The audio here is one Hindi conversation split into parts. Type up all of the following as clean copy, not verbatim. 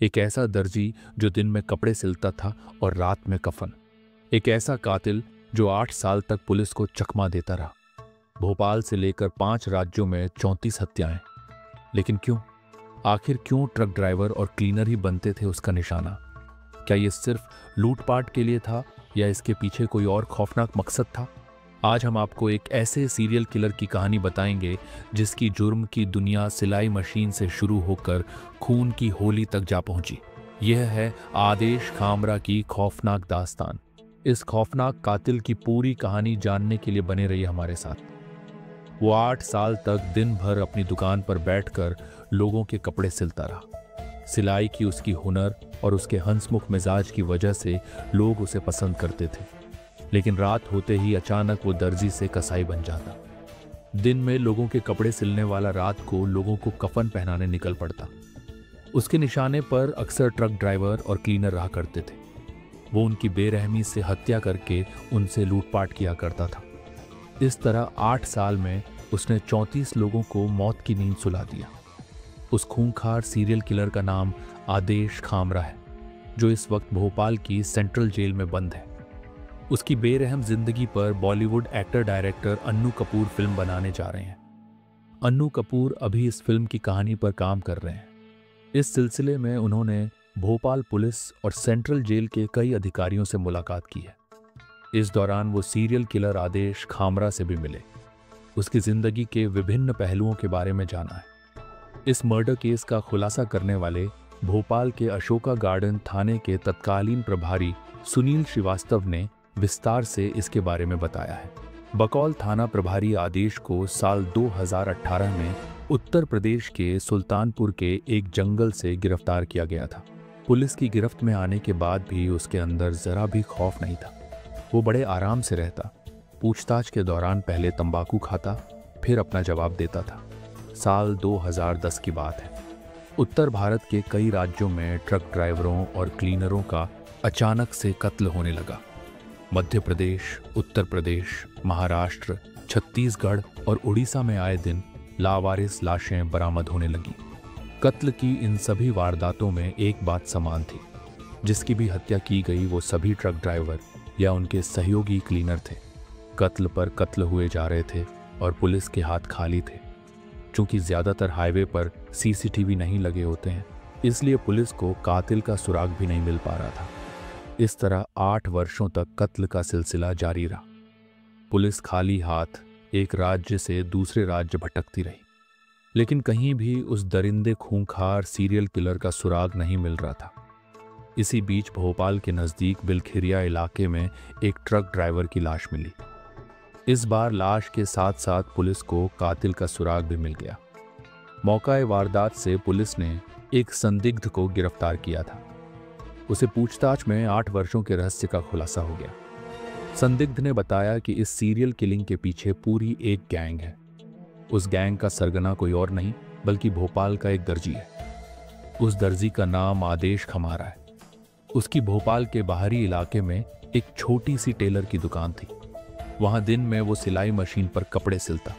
एक ऐसा दर्जी जो दिन में कपड़े सिलता था और रात में कफन। एक ऐसा कातिल जो 8 साल तक पुलिस को चकमा देता रहा। भोपाल से लेकर 5 राज्यों में 34 हत्याएं। लेकिन क्यों? आखिर क्यों ट्रक ड्राइवर और क्लीनर ही बनते थे उसका निशाना? क्या ये सिर्फ लूटपाट के लिए था या इसके पीछे कोई और खौफनाक मकसद था? आज हम आपको एक ऐसे सीरियल किलर की कहानी बताएंगे जिसकी जुर्म की दुनिया सिलाई मशीन से शुरू होकर खून की होली तक जा पहुंची। यह है आदेश खामरा की खौफनाक दास्तान। इस खौफनाक कातिल की पूरी कहानी जानने के लिए बने रहिए हमारे साथ। वो 8 साल तक दिन भर अपनी दुकान पर बैठकर लोगों के कपड़े सिलता रहा। सिलाई की उसकी हुनर और उसके हंसमुख मिजाज की वजह से लोग उसे पसंद करते थे। लेकिन रात होते ही अचानक वो दर्जी से कसाई बन जाता। दिन में लोगों के कपड़े सिलने वाला रात को लोगों को कफन पहनाने निकल पड़ता। उसके निशाने पर अक्सर ट्रक ड्राइवर और क्लीनर रहा करते थे। वो उनकी बेरहमी से हत्या करके उनसे लूटपाट किया करता था। इस तरह 8 साल में उसने 34 लोगों को मौत की नींद सुला दिया। उस खूंखार सीरियल किलर का नाम आदेश खामरा है, जो इस वक्त भोपाल की सेंट्रल जेल में बंद है। उसकी बेरहम जिंदगी पर Bollywood actor director Annu Kapoor film बनाने जा रहे हैं। अन्नू कपूर अभी इस फिल्म की कहानी पर काम कर रहे हैं। इस सिलसिले में उन्होंने भोपाल पुलिस और सेंट्रल जेल के कई अधिकारियों से मुलाकात की है। इस दौरान वो सीरियल किलर आदेश खामरा से भी मिले। उसकी जिंदगी के विभिन्न पहलुओं के बारे में जाना है। इस मर्डर केस का खुलासा करने वाले भोपाल के अशोका गार्डन थाने के तत्कालीन प्रभारी सुनील श्रीवास्तव ने विस्तार से इसके बारे में बताया है। बकौल थाना प्रभारी आदेश को साल 2018 में उत्तर प्रदेश के सुल्तानपुर के एक जंगल से गिरफ्तार किया गया था। पुलिस की गिरफ्त में आने के बाद भी उसके अंदर जरा भी खौफ नहीं था। वो बड़े आराम से रहता। पूछताछ के दौरान पहले तंबाकू खाता, फिर अपना जवाब देता था। साल 2010 की बात है। उत्तर भारत के कई राज्यों में ट्रक ड्राइवरों और क्लीनरों का अचानक से कत्ल होने लगा। मध्य प्रदेश, उत्तर प्रदेश, महाराष्ट्र, छत्तीसगढ़ और उड़ीसा में आए दिन लावारिस लाशें बरामद होने लगीं। कत्ल की इन सभी वारदातों में एक बात समान थी। जिसकी भी हत्या की गई वो सभी ट्रक ड्राइवर या उनके सहयोगी क्लीनर थे। कत्ल पर कत्ल हुए जा रहे थे और पुलिस के हाथ खाली थे। चूंकि ज्यादातर हाईवे पर सीसीटीवी नहीं लगे होते हैं, इसलिए पुलिस को कातिल का सुराग भी नहीं मिल पा रहा था। इस तरह 8 वर्षों तक कत्ल का सिलसिला जारी रहा। पुलिस खाली हाथ एक राज्य से दूसरे राज्य भटकती रही, लेकिन कहीं भी उस दरिंदे खूंखार सीरियल किलर का सुराग नहीं मिल रहा था। इसी बीच भोपाल के नज़दीक बिलखिरिया इलाके में एक ट्रक ड्राइवर की लाश मिली। इस बार लाश के साथ साथ पुलिस को कातिल का सुराग भी मिल गया। मौका वारदात से पुलिस ने एक संदिग्ध को गिरफ्तार किया था। उसे पूछताछ में 8 वर्षों के रहस्य का खुलासा हो गया। संदिग्ध ने बताया कि इस सीरियल किलिंग के पीछे पूरी एक गैंग है। उस गैंग का सरगना कोई और नहीं बल्कि भोपाल का एक दर्जी है। उस दर्जी का नाम आदेश खामरा है। उसकी भोपाल के बाहरी इलाके में एक छोटी सी टेलर की दुकान थी। वहां दिन में वो सिलाई मशीन पर कपड़े सिलता।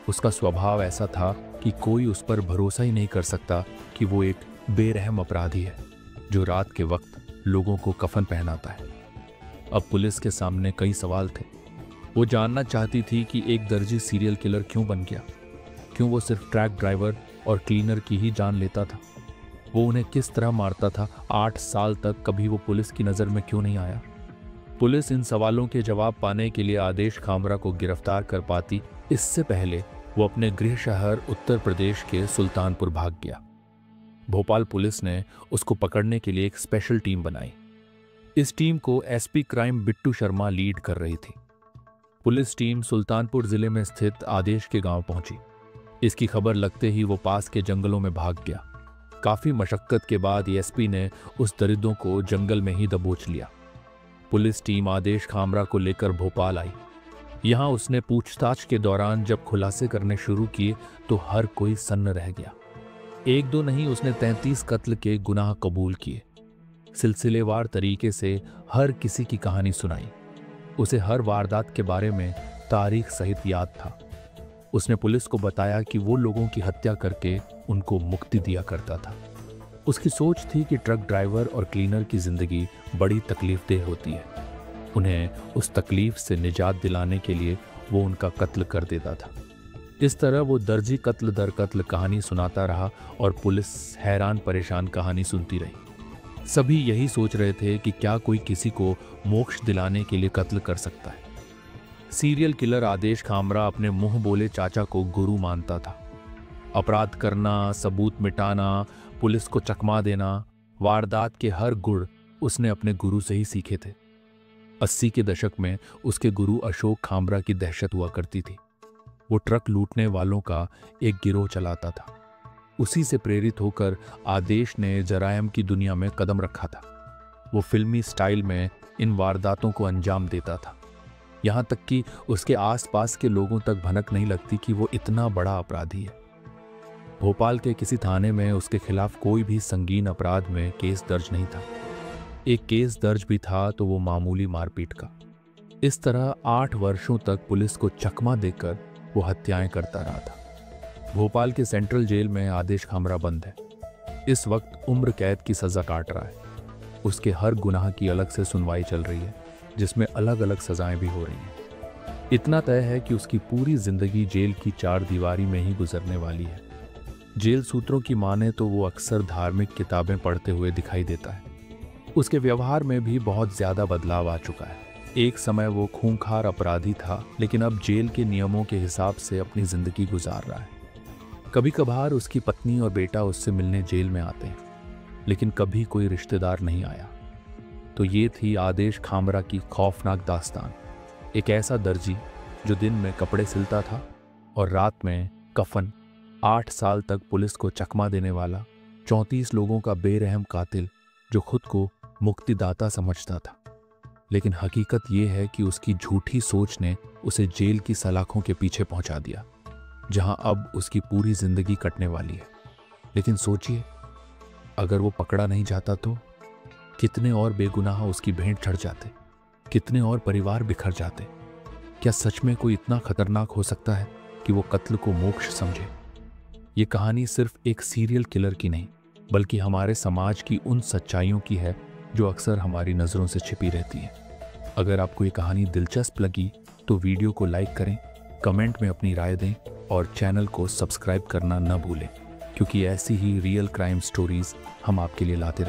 उसका स्वभाव ऐसा था कि कोई उस पर भरोसा ही नहीं कर सकता कि वो एक बेरहम अपराधी है जो रात के वक्त लोगों को कफन पहनाता है। अब पुलिस के सामने कई सवाल थे। वो जानना चाहती थी कि एक दर्जी सीरियल किलर क्यों बन गया। क्यों वो सिर्फ ट्रक ड्राइवर और क्लीनर की ही जान लेता था। वो उन्हें किस तरह मारता था। 8 साल तक कभी वो पुलिस की नज़र में क्यों नहीं आया। पुलिस इन सवालों के जवाब पाने के लिए आदेश खामरा को गिरफ्तार कर पाती, इससे पहले वो अपने गृह शहर उत्तर प्रदेश के सुल्तानपुर भाग गया। भोपाल पुलिस ने उसको पकड़ने के लिए एक स्पेशल टीम बनाई। इस टीम को SP crime Bittu Sharma lead कर रही थी। पुलिस टीम सुल्तानपुर जिले में स्थित आदेश के गांव पहुंची। इसकी खबर लगते ही वो पास के जंगलों में भाग गया। काफी मशक्कत के बाद एसपी ने उस दरिद्रों को जंगल में ही दबोच लिया। पुलिस टीम आदेश खामरा को लेकर भोपाल आई। यहां उसने पूछताछ के दौरान जब खुलासे करने शुरू किए तो हर कोई सन्न रह गया। एक दो नहीं, उसने 33 कत्ल के गुनाह कबूल किए। सिलसिलेवार तरीके से हर किसी की कहानी सुनाई। उसे हर वारदात के बारे में तारीख सहित याद था। उसने पुलिस को बताया कि वो लोगों की हत्या करके उनको मुक्ति दिया करता था। उसकी सोच थी कि ट्रक ड्राइवर और क्लीनर की जिंदगी बड़ी तकलीफदेह होती है। उन्हें उस तकलीफ से निजात दिलाने के लिए वो उनका कत्ल कर देता था। इस तरह वो दर्जी कत्ल दर कत्ल कहानी सुनाता रहा और पुलिस हैरान परेशान कहानी सुनती रही। सभी यही सोच रहे थे कि क्या कोई किसी को मोक्ष दिलाने के लिए कत्ल कर सकता है। सीरियल किलर आदेश खामरा अपने मुंह बोले चाचा को गुरु मानता था। अपराध करना, सबूत मिटाना, पुलिस को चकमा देना, वारदात के हर गुण उसने अपने गुरु से ही सीखे थे। 80 के दशक में उसके गुरु अशोक खामरा की दहशत हुआ करती थी। वो ट्रक लूटने वालों का एक गिरोह चलाता था। उसी से प्रेरित होकर आदेश ने जरायम की दुनिया में कदम रखा था। वो फिल्मी स्टाइल में इन वारदातों को अंजाम देता था। यहाँ तक कि उसके आसपास के लोगों तक भनक नहीं लगती कि वो इतना बड़ा अपराधी है। भोपाल के किसी थाने में उसके खिलाफ कोई भी संगीन अपराध में केस दर्ज नहीं था। एक केस दर्ज भी था तो वो मामूली मारपीट का। इस तरह 8 वर्षों तक पुलिस को चकमा देकर वो हत्याएं करता रहा था। भोपाल के सेंट्रल जेल में आदेश खामरा बंद है। इस वक्त उम्र कैद की सजा काट रहा है। उसके हर गुनाह की अलग से सुनवाई चल रही है, जिसमें अलग अलग सजाएं भी हो रही हैं। इतना तय है कि उसकी पूरी जिंदगी जेल की 4 दीवारी में ही गुजरने वाली है। जेल सूत्रों की माने तो वो अक्सर धार्मिक किताबें पढ़ते हुए दिखाई देता है। उसके व्यवहार में भी बहुत ज्यादा बदलाव आ चुका है। एक समय वो खूंखार अपराधी था, लेकिन अब जेल के नियमों के हिसाब से अपनी जिंदगी गुजार रहा है। कभी कभार उसकी पत्नी और बेटा उससे मिलने जेल में आते हैं, लेकिन कभी कोई रिश्तेदार नहीं आया। तो ये थी आदेश खामरा की खौफनाक दास्तान। एक ऐसा दर्जी जो दिन में कपड़े सिलता था और रात में कफन, 8 साल तक पुलिस को चकमा देने वाला, 34 लोगों का बेरहम कातिल जो खुद को मुक्तिदाता समझता था। लेकिन हकीकत यह है कि उसकी झूठी सोच ने उसे जेल की सलाखों के पीछे पहुंचा दिया, जहां अब उसकी पूरी जिंदगी कटने वाली है। लेकिन सोचिए, अगर वो पकड़ा नहीं जाता तो कितने और बेगुनाह उसकी भेंट चढ़ जाते, कितने और परिवार बिखर जाते। क्या सच में कोई इतना खतरनाक हो सकता है कि वो कत्ल को मोक्ष समझे? ये कहानी सिर्फ एक सीरियल किलर की नहीं, बल्कि हमारे समाज की उन सच्चाइयों की है जो अक्सर हमारी नज़रों से छिपी रहती है। अगर आपको ये कहानी दिलचस्प लगी तो वीडियो को लाइक करें, कमेंट में अपनी राय दें और चैनल को सब्सक्राइब करना न भूलें, क्योंकि ऐसी ही रियल क्राइम स्टोरीज हम आपके लिए लाते रहेंगे।